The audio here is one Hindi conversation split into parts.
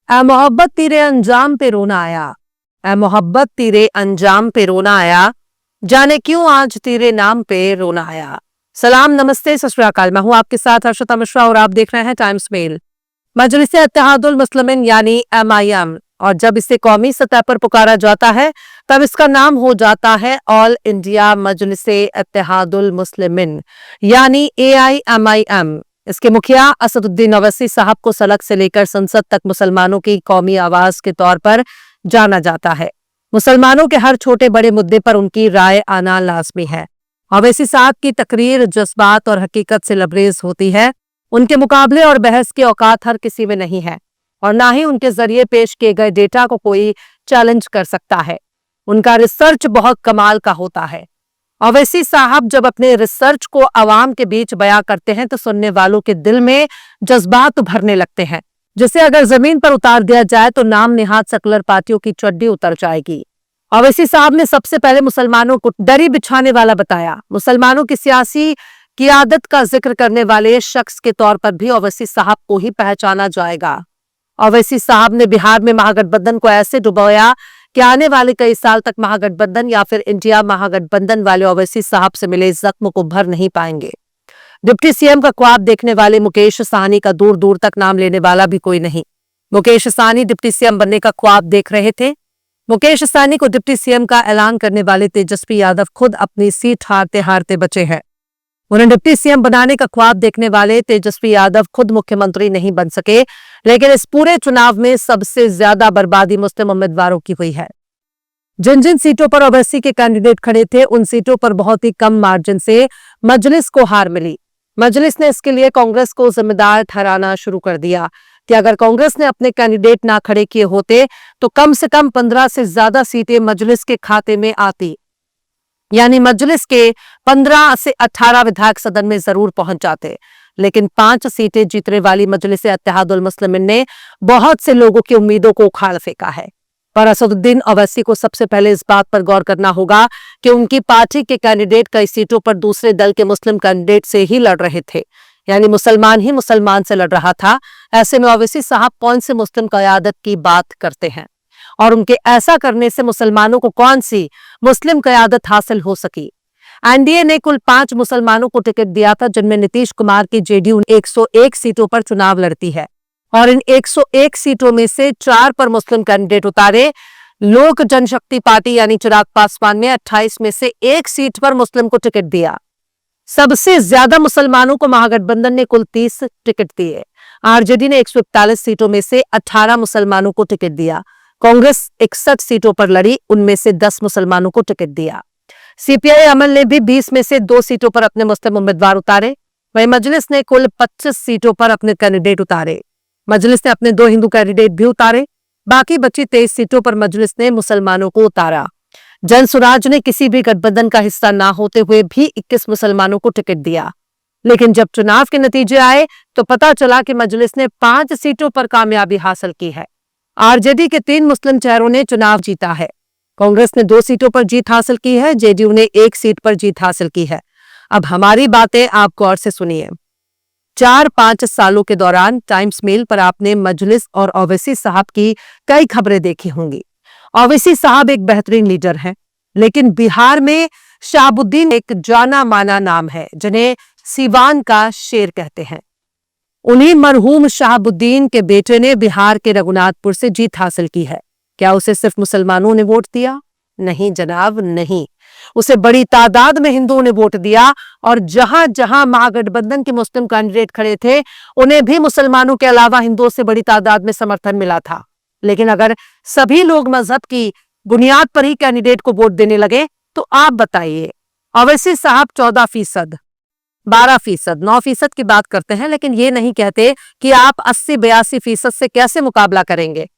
ऐ मोहब्बत तेरे अंजाम पे रोना आया, ऐ मोहब्बत तेरे अंजाम पे रोना आया, जाने क्यों आज तेरे नाम पे रोना आया। सलाम, नमस्ते, सत श्री अकाल। मैं हूं आपके साथ हर्षिता मिश्रा और आप देख रहे हैं टाइम्स मेल। मजलिस इत्तेहादुल मुस्लिमीन यानी MIM, और जब इसे कौमी सतह पर पुकारा जाता है तब इसका नाम हो जाता है ऑल इंडिया मजलिस इत्तेहादुल मुस्लिमीन यानी AIMIM। इसके मुखिया असदुद्दीन ओवैसी साहब को सड़क से लेकर संसद तक मुसलमानों की कौमी आवाज के तौर पर जाना जाता है। मुसलमानों के हर छोटे बड़े मुद्दे पर उनकी राय आना लाजमी है। ओवैसी साहब की तकरीर जज्बात और हकीकत से लबरेज होती है। उनके मुकाबले और बहस की औकात हर किसी में नहीं है और ना ही उनके जरिए पेश किए गए डेटा को कोई चैलेंज कर सकता है। उनका रिसर्च बहुत कमाल का होता है। ओवैसी साहब जब अपने रिसर्च को आवाम के बीच बयां करते हैं तो सुनने वालों के दिल में जज्बात भरने लगते हैं, जिसे अगर जमीन पर उतार दिया जाए तो नाम निहात सेकुलर पार्टियों की चड्डी उतर जाएगी। ओवैसी साहब ने सबसे पहले मुसलमानों को दरी बिछाने वाला बताया। मुसलमानों की सियासी क़ियादत का जिक्र करने वाले शख्स के तौर पर भी ओवैसी साहब को ही पहचाना जाएगा। ओवैसी साहब ने बिहार में महागठबंधन को ऐसे डुबोया कि आने वाले कई साल तक महागठबंधन या फिर इंडिया महागठबंधन वाले ओवैसी साहब से मिले जख्म को भर नहीं पाएंगे। डिप्टी CM का ख्वाब देखने वाले मुकेश सहनी का दूर दूर तक नाम लेने वाला भी कोई नहीं। मुकेश सहनी डिप्टी CM बनने का ख्वाब देख रहे थे। मुकेश सहनी को डिप्टी CM का ऐलान करने वाले तेजस्वी यादव खुद अपनी सीट हारते हारते बचे हैं। उन्हें डिप्टी CM बनाने का ख्वाब देखने वाले तेजस्वी यादव खुद मुख्यमंत्री नहीं बन सके, लेकिन इस पूरे चुनाव में सबसे ज्यादा बर्बादी मुस्लिम उम्मीदवारों की हुई है। जिन जिन सीटों पर ओवैसी के कैंडिडेट खड़े थे उन सीटों पर बहुत ही कम मार्जिन से मजलिस को हार मिली। मजलिस ने इसके लिए कांग्रेस को जिम्मेदार ठहराना शुरू कर दिया कि अगर कांग्रेस ने अपने कैंडिडेट ना खड़े किए होते तो कम से कम 15 से ज्यादा सीटें मजलिस के खाते में आती, यानी मजलिस के 15 से 18 विधायक सदन में जरूर पहुंच जाते। लेकिन 5 सीटें जीतने वाली मजलिस इत्तेहादुल मुस्लिमीन ने बहुत से लोगों की उम्मीदों को उखाड़ फेंका है। पर असदुद्दीन ओवैसी को सबसे पहले इस बात पर गौर करना होगा कि उनकी पार्टी के कैंडिडेट कई सीटों पर दूसरे दल के मुस्लिम कैंडिडेट से ही लड़ रहे थे, यानी मुसलमान ही मुसलमान से लड़ रहा था। ऐसे में ओवैसी साहब कौन से मुस्लिम क़यादत की बात करते हैं और उनके ऐसा करने से मुसलमानों को कौन सी मुस्लिम क़यादत हासिल हो सकी। एनडीए ने कुल 5 मुसलमानों को टिकट दिया था, जिनमें नीतीश कुमार की जेडीयू 101 सीटों पर चुनाव लड़ती है और इन 101 सीटों में से 4 पर मुस्लिम कैंडिडेट उतारे। लोक जनशक्ति पार्टी यानी चिराग पासवान ने 28 में से 1 सीट पर मुस्लिम को टिकट दिया। सबसे ज्यादा मुसलमानों को महागठबंधन ने कुल 30 टिकट दिए। आरजेडी ने 141 सीटों में से 18 मुसलमानों को टिकट दिया। कांग्रेस 61 सीटों पर लड़ी, उनमें से 10 मुसलमानों को टिकट दिया। CPI अमल ने भी 20 में से 2 सीटों पर अपने मुस्लिम उम्मीदवार उतारे। वहीं मजलिस ने कुल 25 सीटों पर अपने कैंडिडेट उतारे। मजलिस ने अपने 2 हिंदू कैंडिडेट भी उतारे। बाकी बची 23 सीटों पर मजलिस ने मुसलमानों को उतारा। जन सुराज ने किसी भी गठबंधन का हिस्सा ना होते हुए भी 21 मुसलमानों को टिकट दिया। लेकिन जब चुनाव के नतीजे आए तो पता चला कि मजलिस ने 5 सीटों पर कामयाबी हासिल की है। आरजेडी के 3 मुस्लिम चेहरों ने चुनाव जीता है। कांग्रेस ने 2 सीटों पर जीत हासिल की है। जेडीयू ने 1 सीट पर जीत हासिल की है। अब हमारी बातें आप गौर से सुनिए। 4-5 सालों के दौरान टाइम्स मेल पर आपने मजलिस और ओवैसी साहब की कई खबरें देखी होंगी। ओवैसी साहब एक बेहतरीन लीडर हैं, लेकिन बिहार में शहाबुद्दीन एक जाना माना नाम है, जिन्हें सीवान का शेर कहते हैं। उन्हीं मरहूम शहाबुद्दीन के बेटे ने बिहार के रघुनाथपुर से जीत हासिल की है। क्या उसे सिर्फ मुसलमानों ने वोट दिया? नहीं जनाब, नहीं। उसे बड़ी तादाद में हिंदुओं ने वोट दिया और जहां जहां महागठबंधन के मुस्लिम कैंडिडेट खड़े थे उन्हें भी मुसलमानों के अलावा हिंदुओं से बड़ी तादाद में समर्थन मिला था। लेकिन अगर सभी लोग मजहब की बुनियाद पर ही कैंडिडेट को वोट देने लगे तो आप बताइए, ओवैसी साहब 14%, 12%, 9% की बात करते हैं, लेकिन ये नहीं कहते कि आप 80-82% से कैसे मुकाबला करेंगे।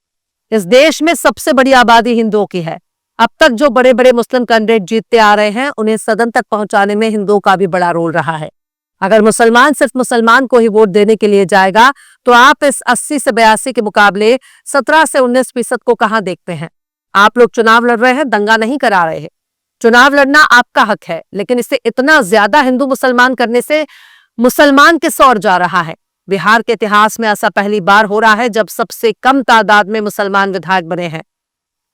इस देश में सबसे बड़ी आबादी हिंदुओं की है। अब तक जो बड़े बड़े मुस्लिम कैंडिडेट जीतते आ रहे हैं उन्हें सदन तक पहुंचाने में हिंदुओं का भी बड़ा रोल रहा है। अगर मुसलमान सिर्फ मुसलमान को ही वोट देने के लिए जाएगा तो आप इस 80 से 82 के मुकाबले 17 से 19% को कहां देखते हैं। आप लोग चुनाव लड़ रहे हैं, दंगा नहीं करा रहे हैं। चुनाव लड़ना आपका हक है, लेकिन इसे इतना ज्यादा हिंदू मुसलमान करने से मुसलमान किस ओर जा रहा है। बिहार के इतिहास में ऐसा पहली बार हो रहा है जब सबसे कम तादाद में मुसलमान विधायक बने हैं।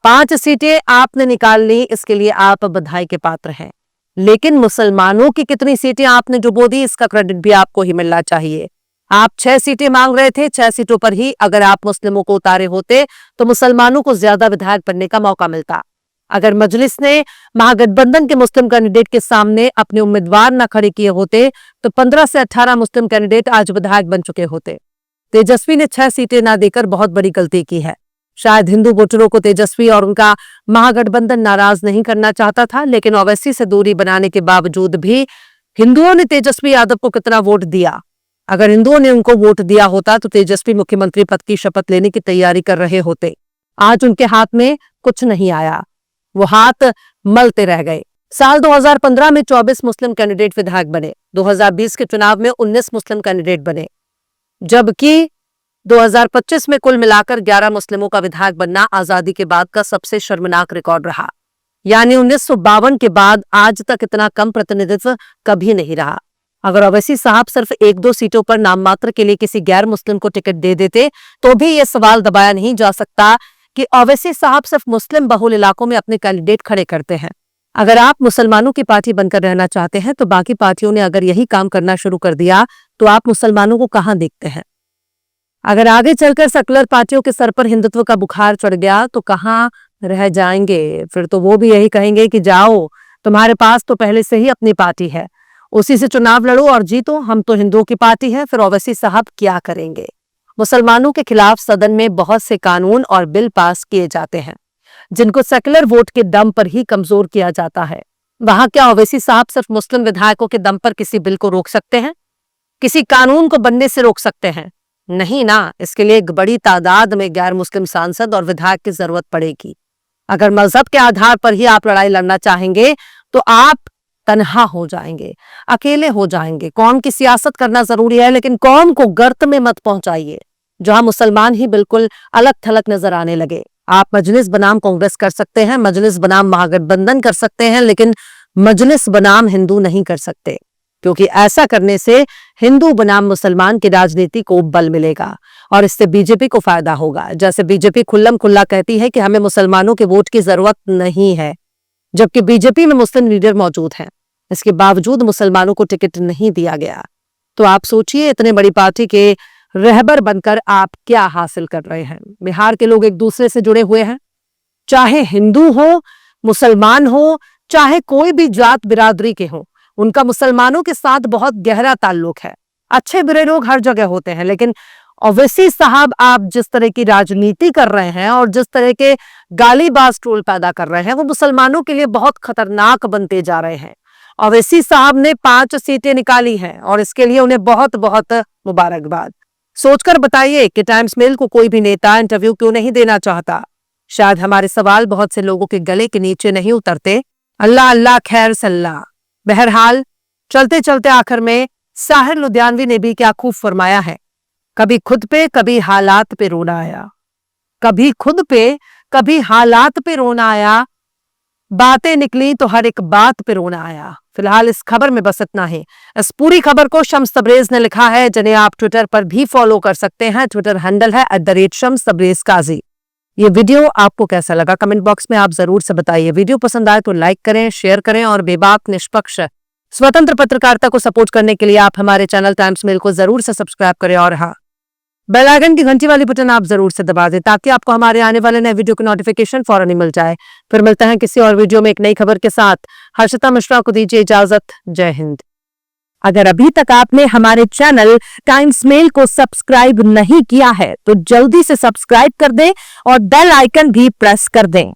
5 सीटें आपने निकाल ली, इसके लिए आप बधाई के पात्र हैं। लेकिन मुसलमानों की कितनी सीटें आपने डुबो दी, इसका क्रेडिट भी आपको ही मिलना चाहिए। आप 6 सीटें मांग रहे थे, 6 सीटों पर ही अगर आप मुस्लिमों को उतारे होते तो मुसलमानों को ज्यादा विधायक बनने का मौका मिलता। अगर मजलिस ने महागठबंधन के मुस्लिम कैंडिडेट के सामने अपने उम्मीदवार न खड़े किए होते तो 15 से 18 मुस्लिम कैंडिडेट आज विधायक बन चुके होते। तेजस्वी ने 6 सीटें ना देकर बहुत बड़ी गलती की है। शायद हिंदू वोटरों को तेजस्वी और उनका महागठबंधन नाराज नहीं करना चाहता था, लेकिन ओवैसी से दूरी बनाने के बावजूद भी हिंदुओं ने तेजस्वी यादव को कितना वोट दिया। अगर हिंदुओं ने उनको वोट दिया होता तो तेजस्वी मुख्यमंत्री पद की शपथ लेने की तैयारी कर रहे होते। आज उनके हाथ में कुछ नहीं आया, वो हाथ मलते रह गए। साल 2015 में 24 मुस्लिम कैंडिडेट विधायक बने, 2020 के चुनाव में 19 मुस्लिम कैंडिडेट बने, जबकि 2025 में कुल मिलाकर 11 मुस्लिमों का विधायक बनना आजादी के बाद का सबसे शर्मनाक रिकॉर्ड रहा। यानी 1952 के बाद आज तक इतना कम प्रतिनिधित्व कभी नहीं रहा। अगर ओवैसी साहब सिर्फ 1-2 सीटों पर नाम मात्र के लिए किसी गैर मुस्लिम को टिकट दे देते तो भी यह सवाल दबाया नहीं जा सकता कि ओवैसी साहब सिर्फ मुस्लिम बहुल इलाकों में अपने कैंडिडेट खड़े करते हैं। अगर आप मुसलमानों की पार्टी बनकर रहना चाहते हैं तो बाकी पार्टियों ने अगर यही काम करना शुरू कर दिया तो आप मुसलमानों को कहां देखते हैं? अगर आगे चलकर सेकुलर पार्टियों के सर पर हिंदुत्व का बुखार चढ़ गया तो कहां रह जाएंगे? फिर तो वो भी यही कहेंगे कि जाओ, तुम्हारे पास तो पहले से ही अपनी पार्टी है, उसी से चुनाव लड़ो और जीतो, हम तो हिंदुओं की पार्टी है। फिर ओवैसी साहब क्या करेंगे? मुसलमानों के खिलाफ सदन में बहुत से कानून और बिल पास किए जाते हैं जिनको सेकुलर वोट के दम पर ही कमजोर किया जाता है। वहां क्या ओवैसी साहब सिर्फ मुस्लिम विधायकों के दम पर किसी बिल को रोक सकते हैं? किसी कानून को बनने से रोक सकते हैं? नहीं ना, इसके लिए एक बड़ी तादाद में गैर मुस्लिम सांसद और विधायक की जरूरत पड़ेगी। अगर मजहब के आधार पर ही आप लड़ाई लड़ना चाहेंगे तो आप तन्हा हो जाएंगे, अकेले हो जाएंगे। कौम की सियासत करना जरूरी है, लेकिन कौम को गर्त में मत पहुंचाइए जहां मुसलमान ही बिल्कुल अलग थलग नजर आने लगे। आप मजलिस बनाम कांग्रेस कर सकते हैं, मजलिस बनाम महागठबंधन कर सकते हैं, लेकिन मजलिस बनाम हिंदू नहीं कर सकते, क्योंकि ऐसा करने से हिंदू बनाम मुसलमान की राजनीति को बल मिलेगा और इससे बीजेपी को फायदा होगा। जैसे बीजेपी खुल्लम खुल्ला कहती है कि हमें मुसलमानों के वोट की जरूरत नहीं है, जबकि बीजेपी में मुस्लिम लीडर मौजूद हैं, इसके बावजूद मुसलमानों को टिकट नहीं दिया गया। तो आप सोचिए, इतने बड़ी पार्टी के रहबर बनकर आप क्या हासिल कर रहे हैं? बिहार के लोग एक दूसरे से जुड़े हुए हैं, चाहे हिंदू हो, मुसलमान हो, चाहे कोई भी जात बिरादरी के हो, उनका मुसलमानों के साथ बहुत गहरा ताल्लुक है। अच्छे बुरे लोग हर जगह होते हैं, लेकिन ओवैसी साहब आप जिस तरह की राजनीति कर रहे हैं और जिस तरह के गालीबाज ट्रोल पैदा कर रहे हैं वो मुसलमानों के लिए बहुत खतरनाक बनते जा रहे हैं। ओवैसी साहब ने 5 सीटें निकाली हैं और इसके लिए उन्हें बहुत बहुत मुबारकबाद। सोचकर बताइए कि टाइम्स मेल को कोई भी नेता इंटरव्यू क्यों नहीं देना चाहता? शायद हमारे सवाल बहुत से लोगों के गले के नीचे नहीं उतरते। अल्लाह अल्लाह खैर सल्लाह। बहरहाल चलते चलते आखिर में साहिर लुधियानवी ने भी क्या खूब फरमाया है, कभी खुद पे कभी हालात पे रोना आया, कभी खुद पे कभी हालात पे रोना आया, बातें निकली तो हर एक बात पे रोना आया। फिलहाल इस खबर में बस इतना ही। इस पूरी खबर को शम्स तबरेज ने लिखा है, जिन्हें आप ट्विटर पर भी फॉलो कर सकते हैं। ट्विटर हैंडल है @शम्स तबरेज काजी। ये वीडियो आपको कैसा लगा कमेंट बॉक्स में आप जरूर से बताइए। वीडियो पसंद आए तो लाइक करें, शेयर करें और बेबाक निष्पक्ष स्वतंत्र पत्रकारिता को सपोर्ट करने के लिए आप हमारे चैनल टाइम्स मेल को जरूर से सब्सक्राइब करें और हाँ, बेल आइकन की घंटी वाली बटन आप जरूर से दबा दें ताकि आपको हमारे आने वाले नए वीडियो की नोटिफिकेशन फौरन ही मिल जाए। फिर मिलते हैं किसी और वीडियो में एक नई खबर के साथ। हर्षिता मिश्रा को दीजिए इजाजत। जय हिंद। अगर अभी तक आपने हमारे चैनल टाइम्स मेल को सब्सक्राइब नहीं किया है तो जल्दी से सब्सक्राइब कर दें और बेल आइकन भी प्रेस कर दें।